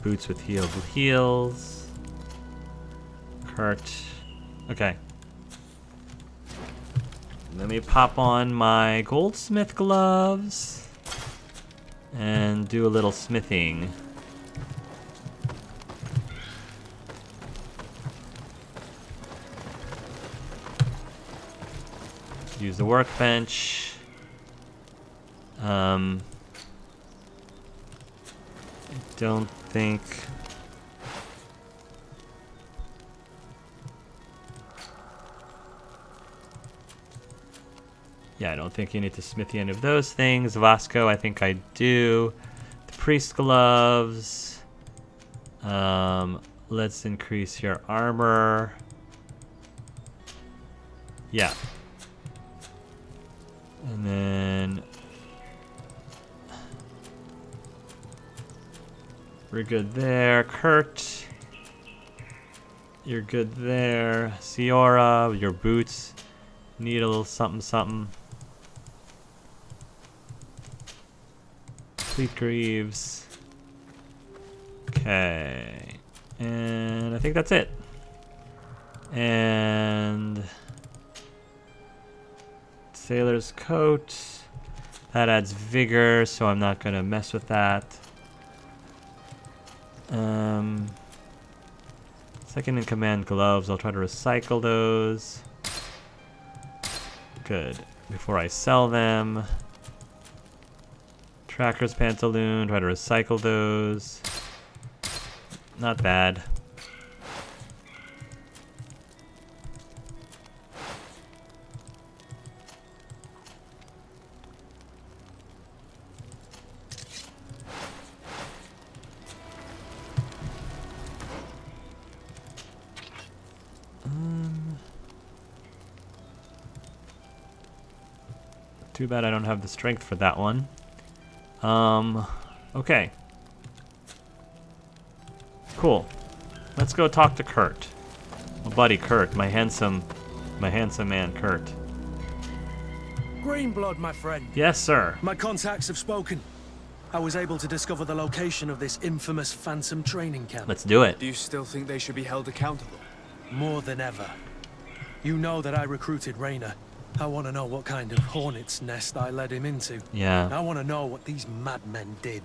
boots with healable heels. Kurt. Okay. Let me pop on my goldsmith gloves and do a little smithing. Use the workbench. I don't think... Yeah, I don't think you need to smithy any of those things. Vasco, I think I do. The priest gloves. Let's increase your armor. Yeah. And then... we're good there. Kurt. You're good there. Ciora, your boots need a little something something. Fleet Greaves. Okay. And I think that's it. And Sailor's coat. That adds vigor, so I'm not gonna mess with that. Second in command gloves, I'll try to recycle those. Good. Before I sell them. Tracker's pantaloon, try to recycle those. Not bad. Too bad I don't have the strength for that one. Okay. Cool. Let's go talk to Kurt. My buddy Kurt, my handsome man Kurt. Greenblood, my friend. Yes, sir. My contacts have spoken. I was able to discover the location of this infamous Phantom training camp. Let's do it. Do you still think they should be held accountable? More than ever. You know that I recruited Raynor. I want to know what kind of hornet's nest I led him into. Yeah. I want to know what these madmen did.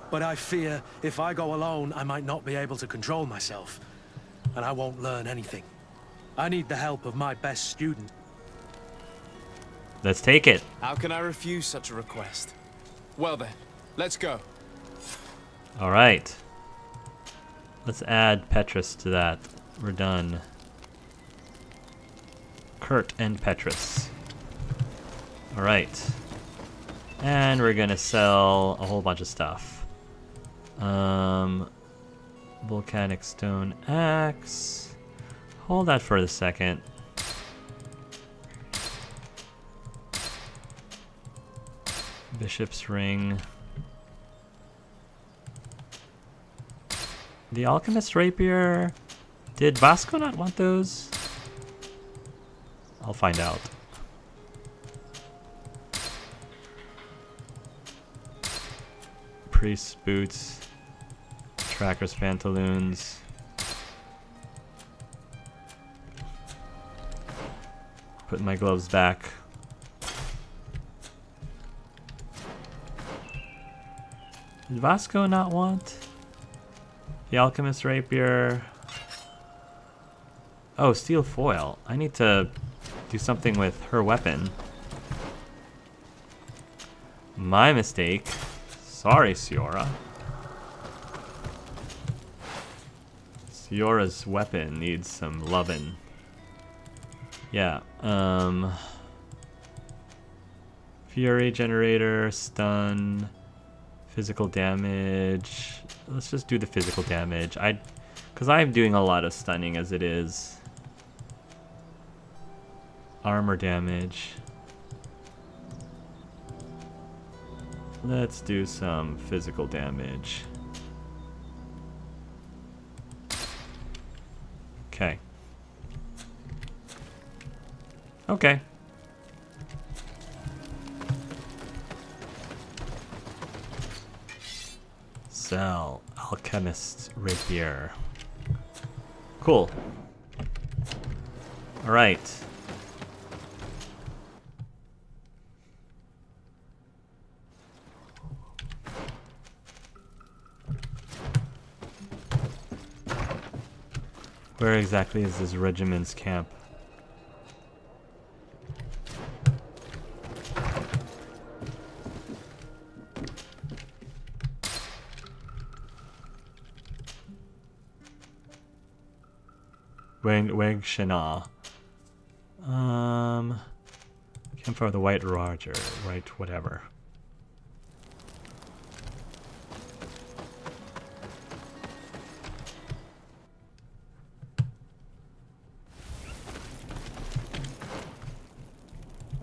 But I fear if I go alone, I might not be able to control myself. And I won't learn anything. I need the help of my best student. Let's take it. How can I refuse such a request? Well then, let's go. All right. Let's add Petrus to that. We're done. Kurt and Petrus. All right. And we're gonna sell a whole bunch of stuff. Volcanic stone axe. Hold that for a second. Bishop's ring. The alchemist rapier. Did Vasco not want those? I'll find out. Priest's boots. Tracker's pantaloons. Put my gloves back. Did Vasco not want the alchemist rapier? Oh, steel foil. I need to do something with her weapon. My mistake. Sorry, Ciora. Ciora's weapon needs some lovin'. Yeah, Fury generator, stun, physical damage. Let's just do the physical damage. Because I'm doing a lot of stunning as it is. Armor damage. Let's do some physical damage. Okay. Okay. Sell. Alchemist rapier. Cool. Alright. Where exactly is this regiment's camp? Wang Shana. Campfire of the White Roger. Right, whatever.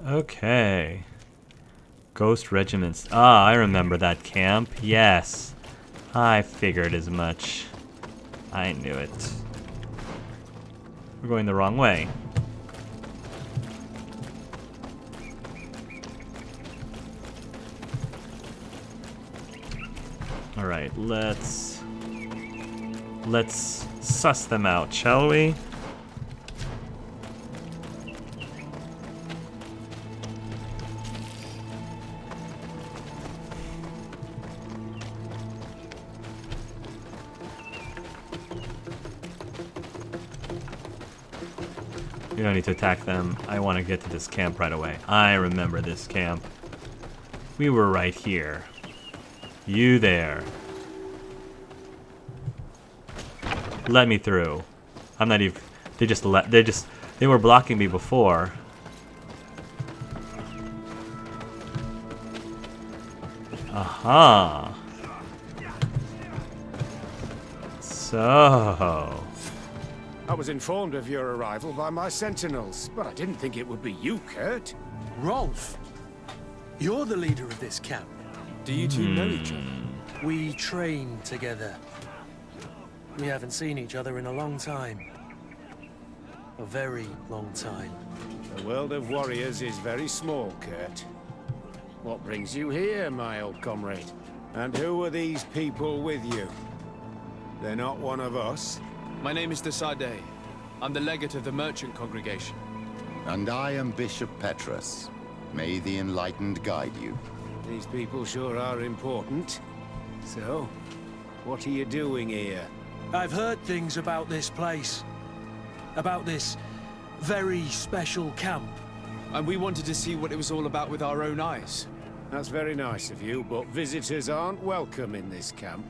Okay. Ghost regiments. Ah, I remember that camp. Yes. I figured as much. I knew it. We're going the wrong way. Alright, let's suss them out, shall we? You don't need to attack them. I want to get to this camp right away. I remember this camp. We were right here. You there. Let me through. I'm not even... They were blocking me before. Aha. So... I was informed of your arrival by my sentinels, but I didn't think it would be you, Kurt. Rolf, you're the leader of this camp. Do you two know each other? We train together. We haven't seen each other in a long time. A very long time. The world of warriors is very small, Kurt. What brings you here, my old comrade? And who are these people with you? They're not one of us? My name is Desadeh. I'm the legate of the merchant congregation. And I am Bishop Petrus. May the enlightened guide you. These people sure are important. So, what are you doing here? I've heard things about this place. About this very special camp. And we wanted to see what it was all about with our own eyes. That's very nice of you, but visitors aren't welcome in this camp.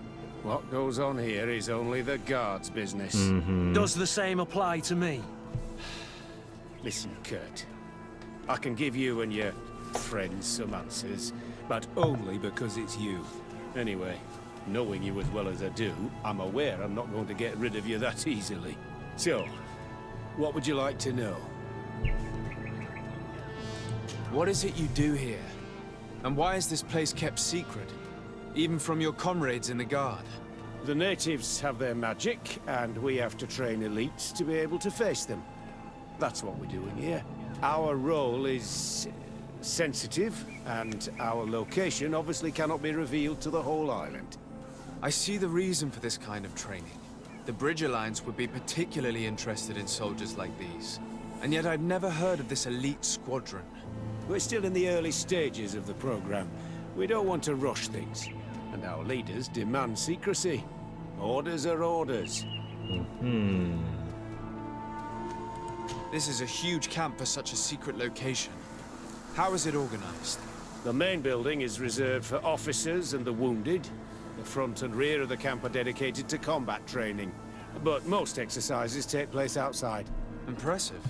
What goes on here is only the guards' business. Does the same apply to me? Listen, Kurt. I can give you and your friends some answers, but only because it's you. Anyway, knowing you as well as I do, I'm aware I'm not going to get rid of you that easily. So, what would you like to know? What is it you do here? And why is this place kept secret? Even from your comrades in the guard? The natives have their magic, and we have to train elites to be able to face them. That's what we're doing here. Our role is sensitive, and our location obviously cannot be revealed to the whole island. I see the reason for this kind of training. The Bridge Alliance would be particularly interested in soldiers like these. And yet I've never heard of this elite squadron. We're still in the early stages of the program. We don't want to rush things. And our leaders demand secrecy. Orders are orders. This is a huge camp for such a secret location. How is it organized? The main building is reserved for officers and the wounded. The front and rear of the camp are dedicated to combat training. But most exercises take place outside. Impressive.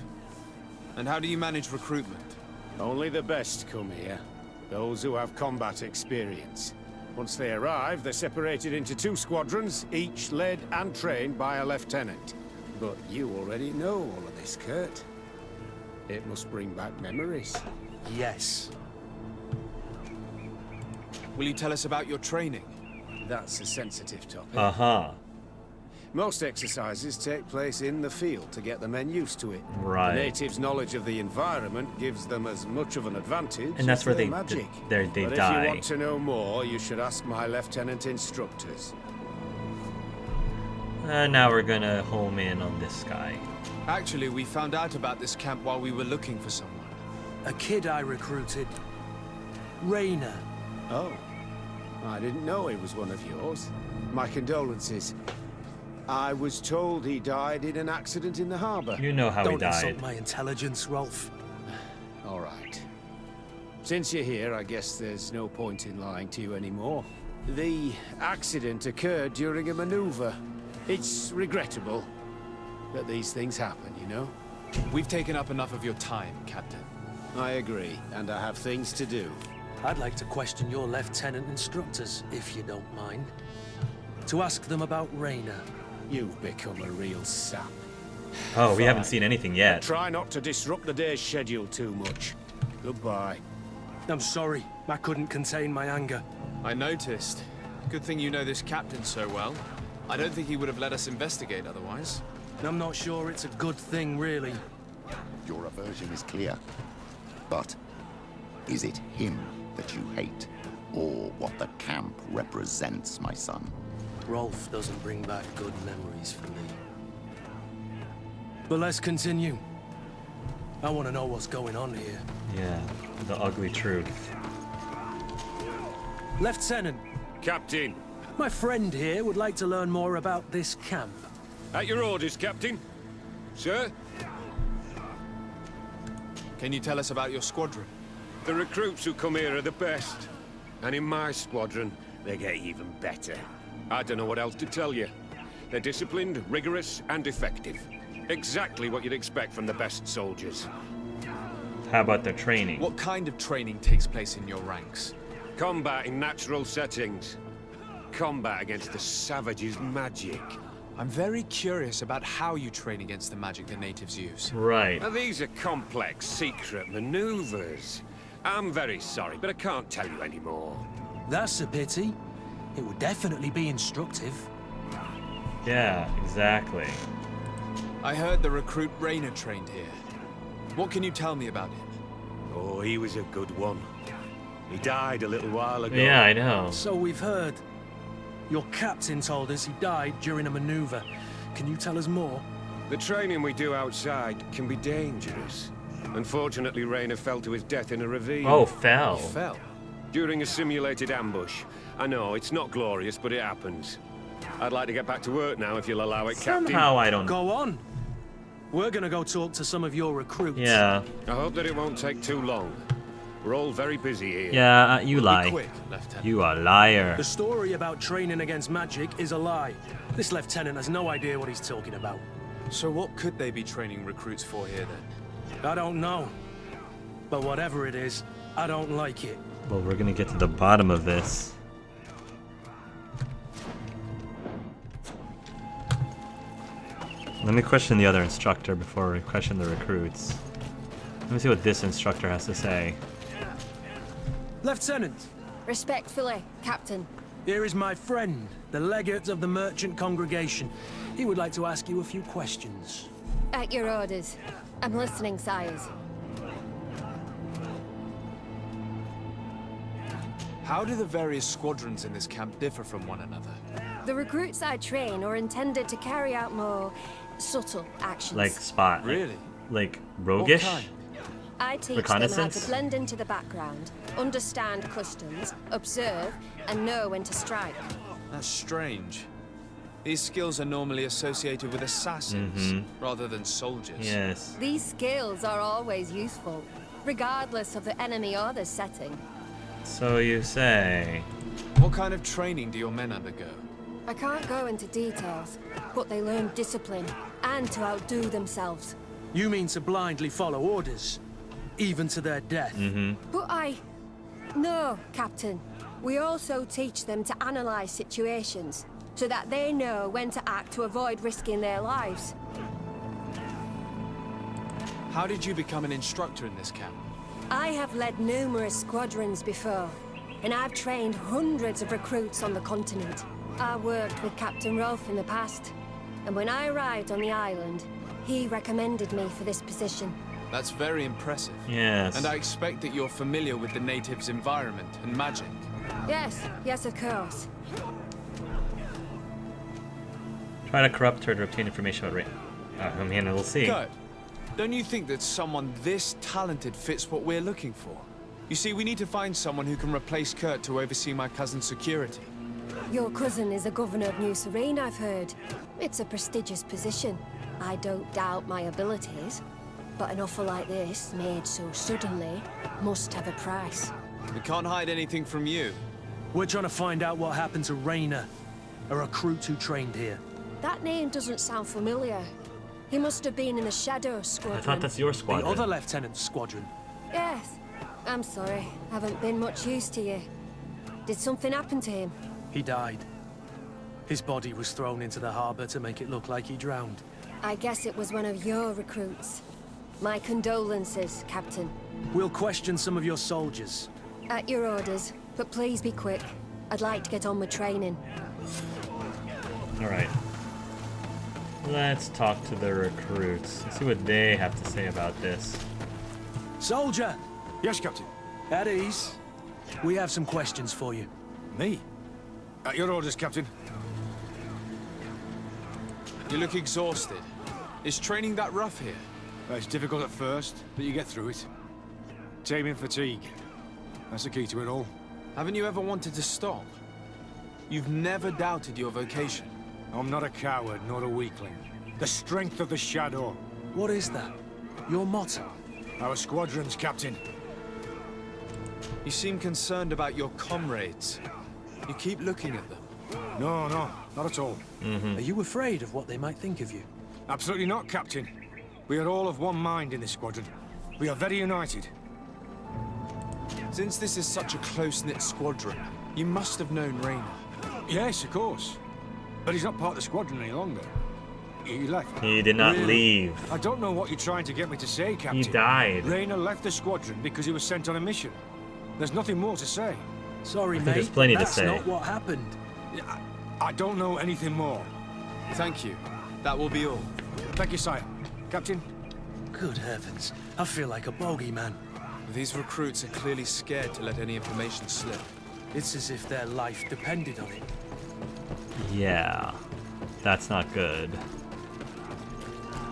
And how do you manage recruitment? Only the best come here. Those who have combat experience. Once they arrive, they're separated into 2 squadrons, each led and trained by a lieutenant. But you already know all of this, Kurt. It must bring back memories. Yes. Will you tell us about your training? That's a sensitive topic. Aha. Most exercises take place in the field to get the men used to it. Right. The natives' knowledge of the environment gives them as much of an advantage And that's as where their they magic. they But die. if you want to know more, you should ask my lieutenant instructors. Now we're gonna home in on this guy. Actually, we found out about this camp while we were looking for someone. A kid I recruited. Rainer. Oh, I didn't know he was one of yours. My condolences. I was told he died in an accident in the harbor. You know how he Don't died. insult my intelligence, Rolf. All right. Since you're here, I guess there's no point in lying to you anymore. The accident occurred during a maneuver. It's regrettable that these things happen, you know? We've taken up enough of your time, Captain. I agree, and I have things to do. I'd like to question your lieutenant instructors, if you don't mind. To ask them about Rainer. You've become a real sap. Oh, we haven't Fine. seen anything yet. Try not to disrupt the day's schedule too much. Goodbye. I'm sorry, I couldn't contain my anger. I noticed. Good thing you know this captain so well. I don't think he would have let us investigate otherwise. I'm not sure it's a good thing, really. Your aversion is clear. But is it him that you hate? Or what the camp represents, my son? Rolf doesn't bring back good memories for me. But let's continue. I want to know what's going on here. Yeah, the ugly truth. Lieutenant, Captain. my friend here would like to learn more about this camp. At your orders, Captain. Sir? Can you tell us about your squadron? The recruits who come here are the best. And in my squadron, they get even better. I don't know what else to tell you. They're disciplined, rigorous, and effective. Exactly what you'd expect from the best soldiers. How about their training? What kind of training takes place in your ranks? Combat in natural settings. Combat against the savages' magic. I'm very curious about how you train against the magic the natives use. Right. Now, these are complex, secret maneuvers. I'm very sorry, but I can't tell you anymore. That's a pity. It would definitely be instructive. Yeah, exactly. I heard the recruit Rainer trained here. What can you tell me about him? Oh, he was a good one. He died a little while ago. Yeah, I know. So we've heard. Your captain told us he died during a maneuver. Can you tell us more? The training we do outside can be dangerous. Unfortunately, Rainer fell to his death in a ravine. Oh, fell. He fell. During a simulated ambush. I know, it's not glorious, but it happens. I'd like to get back to work now, if you'll allow it, Captain. Somehow I don't. Go on. We're gonna go talk to some of your recruits. Yeah. I hope that it won't take too long. We're all very busy here. Yeah, you Be lie. quick, Lieutenant. You are a liar. The story about training against magic is a lie. This lieutenant has no idea what he's talking about. So what could they be training recruits for here then? I don't know. But whatever it is, I don't like it. Well, we're gonna get to the bottom of this. Let me question the other instructor before we question the recruits. Let me see what this instructor has to say. Lieutenant, Respectfully, Captain. here is my friend, the legate of the merchant congregation. He would like to ask you a few questions. At your orders. I'm listening, sires. How do the various squadrons in this camp differ from one another? The recruits I train are intended to carry out more subtle actions. Like spot. Really? Like What roguish? kind? I teach them how reconnaissance? to blend into the background, understand customs, observe, and know when to strike. That's strange. These skills are normally associated with assassins, rather than soldiers. Yes. These skills are always useful, regardless of the enemy or the setting. So you say. What kind of training do your men undergo? I can't go into details, but they learn discipline and to outdo themselves. You mean to blindly follow orders, even to their death? But No, Captain. We also teach them to analyze situations, so that they know when to act to avoid risking their lives. How did you become an instructor in this camp? I have led numerous squadrons before, and I've trained hundreds of recruits on the continent. I worked with Captain Rolf in the past. And when I arrived on the island, he recommended me for this position. That's very impressive. Yes. And I expect that you're familiar with the natives' environment and magic. Yes, of course. Try to corrupt her to obtain information about I mean, we'll see. Good. Don't you think that someone this talented fits what we're looking for? You see, we need to find someone who can replace Kurt to oversee my cousin's security. Your cousin is a governor of New Serene, I've heard. It's a prestigious position. I don't doubt my abilities. But an offer like this, made so suddenly, must have a price. We can't hide anything from you. We're trying to find out what happened to Rayner, a recruit who trained here. That name doesn't sound familiar. He must have been in the Shadow Squadron. I thought that's your The squadron. other lieutenant's squadron. Yes. I'm sorry. Haven't been much use to you. Did something happen to him? He died. His body was thrown into the harbor to make it look like he drowned. I guess it was one of your recruits. My condolences, Captain. We'll question some of your soldiers. At your orders, but please be quick. I'd like to get on with training. Alright. Let's talk to the recruits. Let's see what they have to say about this. Soldier! Yes, Captain. At ease. We have some questions for you. Me? At your orders, Captain. You look exhausted. Is training that rough here? It's difficult at first, but you get through it. Taming fatigue. That's the key to it all. Haven't you ever wanted to stop? You've never doubted your vocation. I'm not a coward, nor a weakling. The strength of the Shadow. What is that? Your motto? Our squadrons, Captain. You seem concerned about your comrades. You keep looking at them. No, not at all. Are you afraid of what they might think of you? Absolutely not, Captain. We are all of one mind in this squadron. We are very united. Since this is such a close-knit squadron, you must have known Rayner. Yes, of course. But he's not part of the squadron any longer. He left. He did not Really? leave. I don't know what you're trying to get me to say, Captain. He died. Rayner left the squadron because he was sent on a mission. There's nothing more to say. Sorry, think mate. there's plenty to That's say. not what happened. I don't know anything more. Thank you. That will be all. Thank you, sire. Captain? Good heavens. I feel like a bogeyman. These recruits are clearly scared to let any information slip. It's as if their life depended on it. Yeah. That's not good.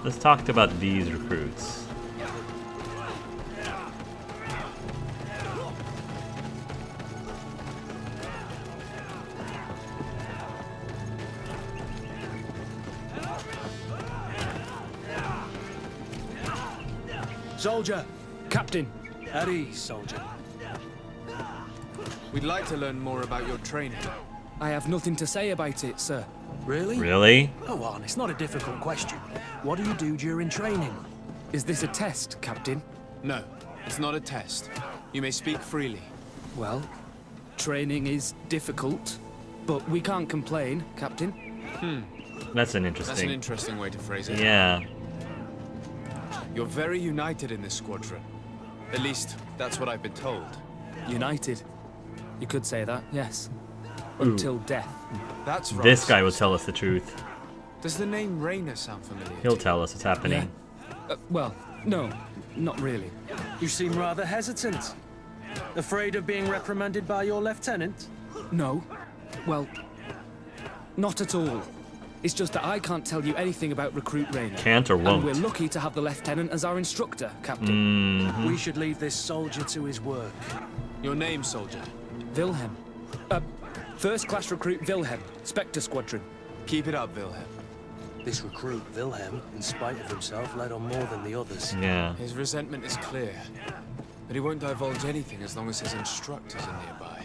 Let's talk about these recruits. Soldier! Captain! At ease, soldier. We'd like to learn more about your training. I have nothing to say about it, sir. Really? Really? Go on, it's not a difficult question. What do you do during training? Is this a test, Captain? No, it's not a test. You may speak freely. Well, training is difficult, but we can't complain, Captain. That's an That's an interesting. interesting way to phrase it. Yeah. You're very united in this squadron. At least, that's what I've been told. United. You could say that, yes. Ooh. Until death. That's right. This guy will tell us the truth. Does the name Rayner sound familiar? He'll tell us what's happening. Well, no, not really. You seem rather hesitant. Afraid of being reprimanded by your lieutenant? No. Well, not at all. It's just that I can't tell you anything about Recruit Rayner. Can't or And we're won't. lucky to have the Lieutenant as our instructor, Captain. We should leave this soldier to his work. Your name, soldier. Wilhelm. First class recruit Wilhelm, Spectre Squadron. Keep it up, Wilhelm. This recruit, Wilhelm, in spite of himself, led on more than the others. Yeah. His resentment is clear, but he won't divulge anything as long as his instructors are nearby.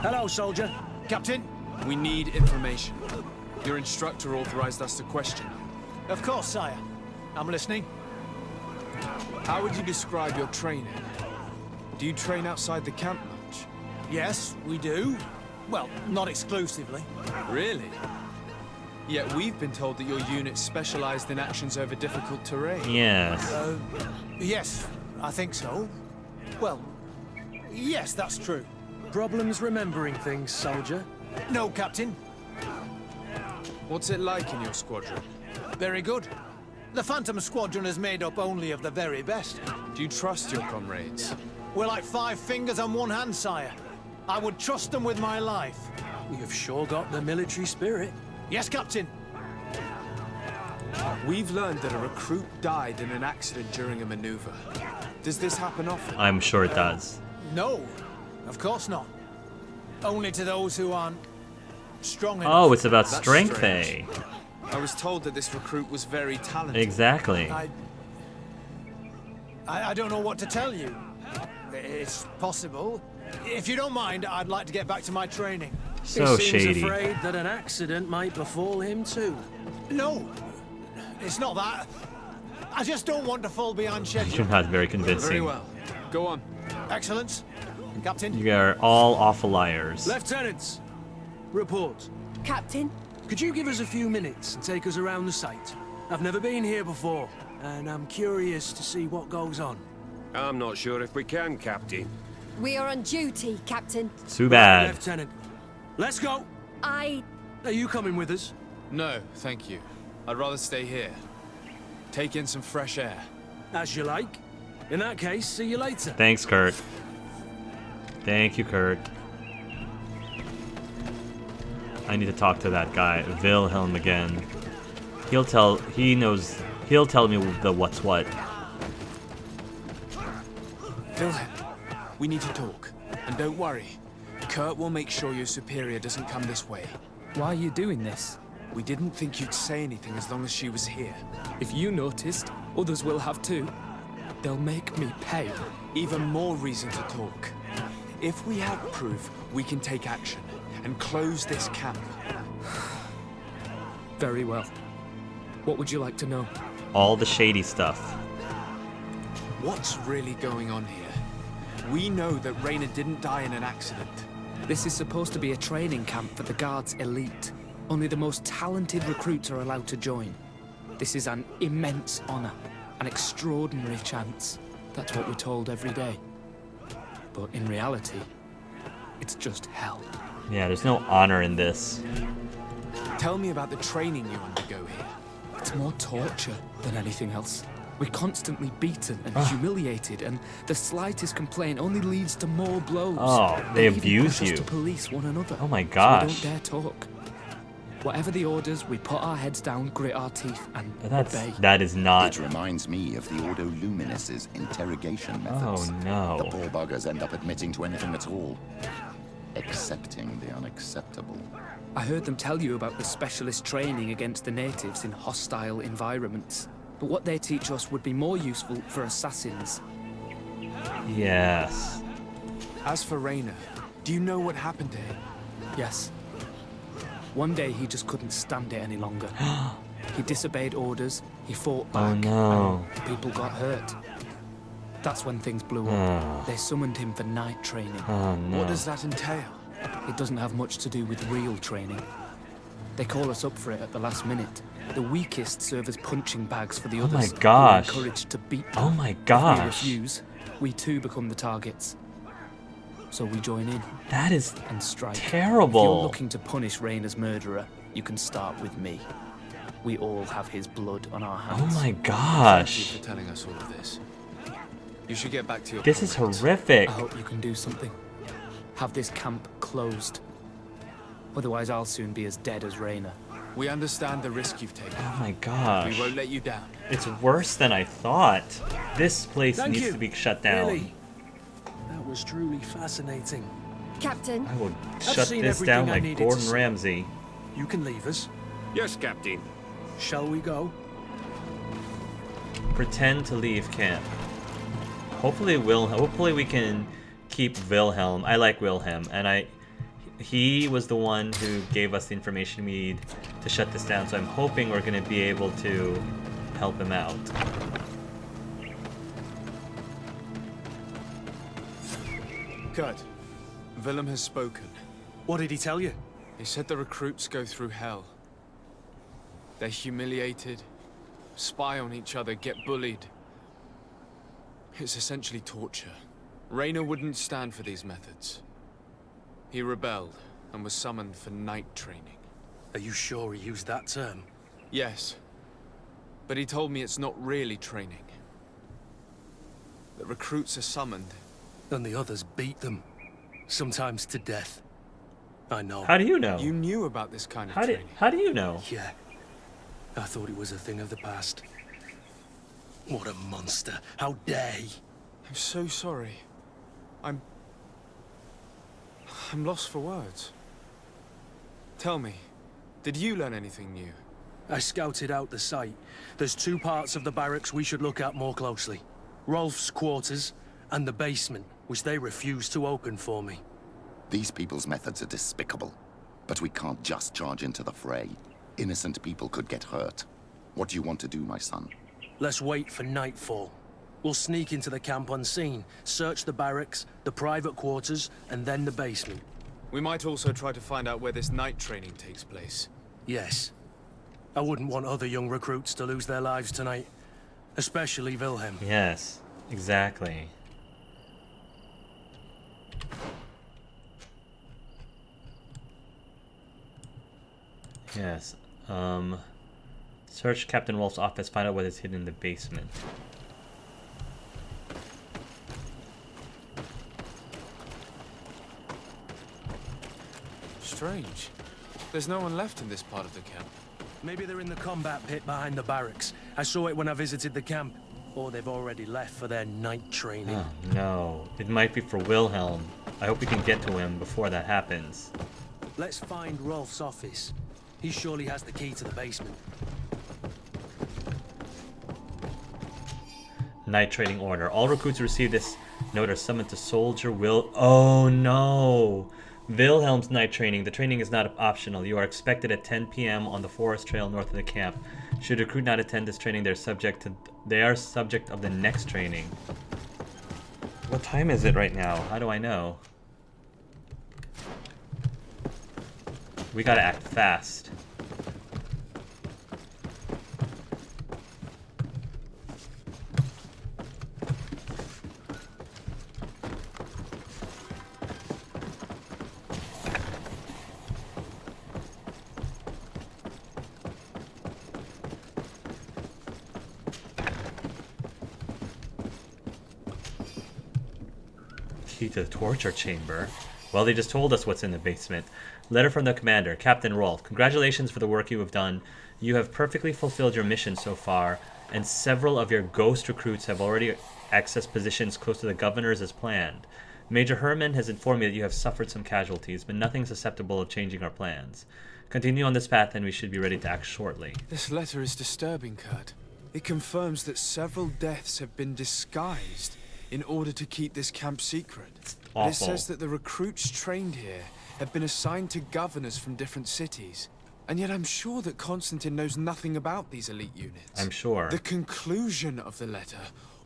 Hello, soldier. Captain, we need information. Your instructor authorized us to question you. Of course, sire. I'm listening. How would you describe your training? Do you train outside the camp much? Yes, we do. Well, not exclusively. Really? Yet we've been told that your unit specialized in actions over difficult terrain. Yes. Yes, I think so. Well, yes, that's true. Problems remembering things, soldier? No, Captain. What's it like in your squadron? Very good. The Phantom Squadron is made up only of the very best. Do you trust your comrades? We're like 5 fingers on one hand, sire. I would trust them with my life. You've sure got the military spirit. Yes, Captain. We've learned that a recruit died in an accident during a maneuver. Does this happen often? I'm sure it does. No, of course not. Only to those who aren't strong enough. Oh, it's about That's strength, strange. eh? I was told that this recruit was very talented. Exactly. I don't know what to tell you. It's possible. If you don't mind, I'd like to get back to my training. So he seems shady. afraid that an accident might befall him too. No, it's not that. I just don't want to fall behind You're schedule. not very Very convincing. well. Go on. Excellence. Captain. You are all awful liars. Lieutenants, report. Captain? Could you give us a few minutes and take us around the site? I've never been here before, and I'm curious to see what goes on. I'm not sure if we can, Captain. We are on duty, Captain. Too bad. Lieutenant, let's go. Are you coming with us? No, thank you. I'd rather stay here. Take in some fresh air. As you like. In that case, see you later. Thanks, Kurt. Thank you, Kurt. I need to talk to that guy, Wilhelm, again. He'll tell me the what's what. Wilhelm, we need to talk. And don't worry. Kurt will make sure your superior doesn't come this way. Why are you doing this? We didn't think you'd say anything as long as she was here. If you noticed, others will have too. They'll make me pay. Even more reason to talk. If we have proof, we can take action and close this camp. Very well. What would you like to know? All the shady stuff. What's really going on here? We know that Raina didn't die in an accident. This is supposed to be a training camp for the Guard's elite. Only the most talented recruits are allowed to join. This is an immense honor, an extraordinary chance. That's what we're told every day. But in reality, it's just hell. Yeah, there's no honor in this. Tell me about the training you undergo here. It's more torture than anything else. We're constantly beaten and humiliated, and the slightest complaint only leads to more blows. Oh, they even abuse push us you. to police one another. Oh my So we gosh. don't dare talk. Whatever the orders, we put our heads down, grit our teeth, and obey. That is not. It reminds me of the Ordo Luminis' interrogation methods. Oh no. The poor buggers end up admitting to anything at all, accepting the unacceptable. I heard them tell you about the specialist training against the natives in hostile environments. But what they teach us would be more useful for assassins. Yes. As for Raina, do you know what happened to him? Yes. One day he just couldn't stand it any longer. He disobeyed orders, he fought back, Oh no. and people got hurt. That's when things blew Oh. up. They summoned him for night training. Oh no. What does that entail? It doesn't have much to do with real training. They call us up for it at the last minute. The weakest serve as punching bags for the Oh others. my who are gosh. encouraged to beat them. Oh my If we gosh. refuse, we too become the targets. So we join in That is and strike. terrible. If you're looking to punish Raina's murderer, you can start with me. We all have his blood on our Oh hands. my Thank you gosh. for telling us all of this. You should get back to your This is comrades. horrific. I hope you can do something. Have this camp closed. Otherwise, I'll soon be as dead as Raina. We understand the risk you've taken. Oh my We gosh. won't let you down. It's worse than I thought. This place Thank needs you. to be shut down. Really? That was truly fascinating. Captain? I will I've shut seen this everything down I like needed to Gordon see. Ramsay. You can leave us. Yes, Captain. Shall we go? Pretend to leave camp. Hopefully we can keep Wilhelm. I like Wilhelm, and he was the one who gave us the information we need to shut this down, so I'm hoping we're going to be able to help him out. Kurt, Willem has spoken. What did he tell you? He said the recruits go through hell. They're humiliated, spy on each other, get bullied. It's essentially torture. Raina wouldn't stand for these methods. He rebelled and was summoned for night training. Are you sure he used that term? Yes. But he told me it's not really training. The recruits are summoned. And the others beat them. Sometimes to death. I know. How do you know? You knew about this kind of How training. do you know? Yeah. I thought it was a thing of the past. What a monster. How dare he? I'm so sorry. I'm lost for words. Tell me, did you learn anything new? I scouted out the site. There's 2 parts of the barracks we should look at more closely. Rolf's quarters and the basement, which they refused to open for me. These people's methods are despicable. But we can't just charge into the fray. Innocent people could get hurt. What do you want to do, my son? Let's wait for nightfall. We'll sneak into the camp unseen, search the barracks, the private quarters, and then the basement. We might also try to find out where this night training takes place. Yes. I wouldn't want other young recruits to lose their lives tonight. Especially Wilhelm. Yes, exactly. Yes. Search Captain Wolf's office, find out what is hidden in the basement. Strange. There's no one left in this part of the camp. Maybe they're in the combat pit behind the barracks. I saw it when I visited the camp. Or they've already left for their night training. Oh no. It might be for Wilhelm. I hope we can get to him before that happens. Let's find Rolf's office. He surely has the key to the basement. Night training order. All recruits who receive this note are summoned to Soldier Will. Oh no! Wilhelm's night training. The training is not optional. You are expected at 10 p.m. on the forest trail north of the camp. Should a recruit not attend this training, they are subject of the next training. What time is it right now? How do I know? We gotta act fast. Key to the torture chamber. Well, they just told us what's in the basement. Letter from the commander, Captain Rolf. Congratulations for the work you have done. You have perfectly fulfilled your mission so far, and several of your ghost recruits have already accessed positions close to the governor's as planned. Major Herman has informed me that you have suffered some casualties, but nothing susceptible of changing our plans. Continue on this path and we should be ready to act shortly. This letter is disturbing, Kurt. It confirms that several deaths have been disguised in order to keep this camp secret. Awful. It says that the recruits trained here have been assigned to governors from different cities. And yet I'm sure that Constantine knows nothing about these elite units. I'm sure. The conclusion of the letter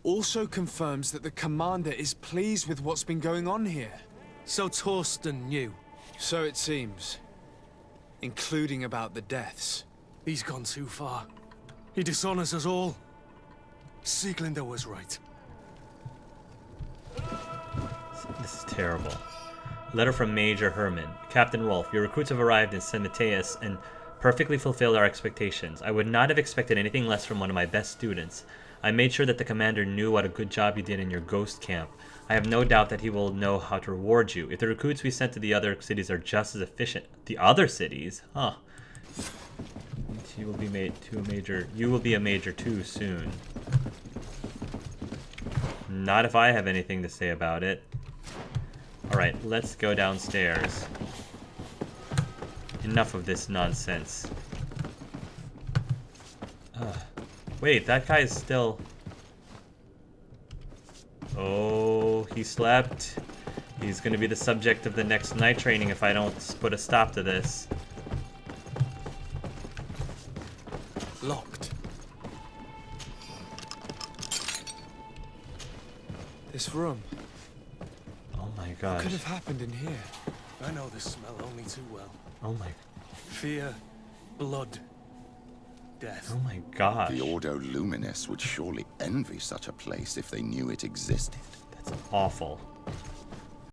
also confirms that the commander is pleased with what's been going on here. So Torsten knew. So it seems. Including about the deaths. He's gone too far. He dishonors us all. Sieglinder was right. This is terrible. Letter from Major Herman. Captain Rolf, your recruits have arrived in St. Matthias and perfectly fulfilled our expectations. I would not have expected anything less from one of my best students. I made sure that the commander knew what a good job you did in your ghost camp. I have no doubt that he will know how to reward you. If the recruits we sent to the other cities are just as efficient... The other cities? Huh. You will be made to a major... You will be a major too soon. Not if I have anything to say about it. Alright, let's go downstairs. Enough of this nonsense. Wait, that guy is still... Oh, he slept. He's gonna be the subject of the next night training if I don't put a stop to this. Locked. This room. Oh my What gosh. could have happened in here? I know this smell only too well. Oh my... Fear, blood, death. Oh my gosh. The Ordo Luminis would surely envy such a place if they knew it existed. That's awful.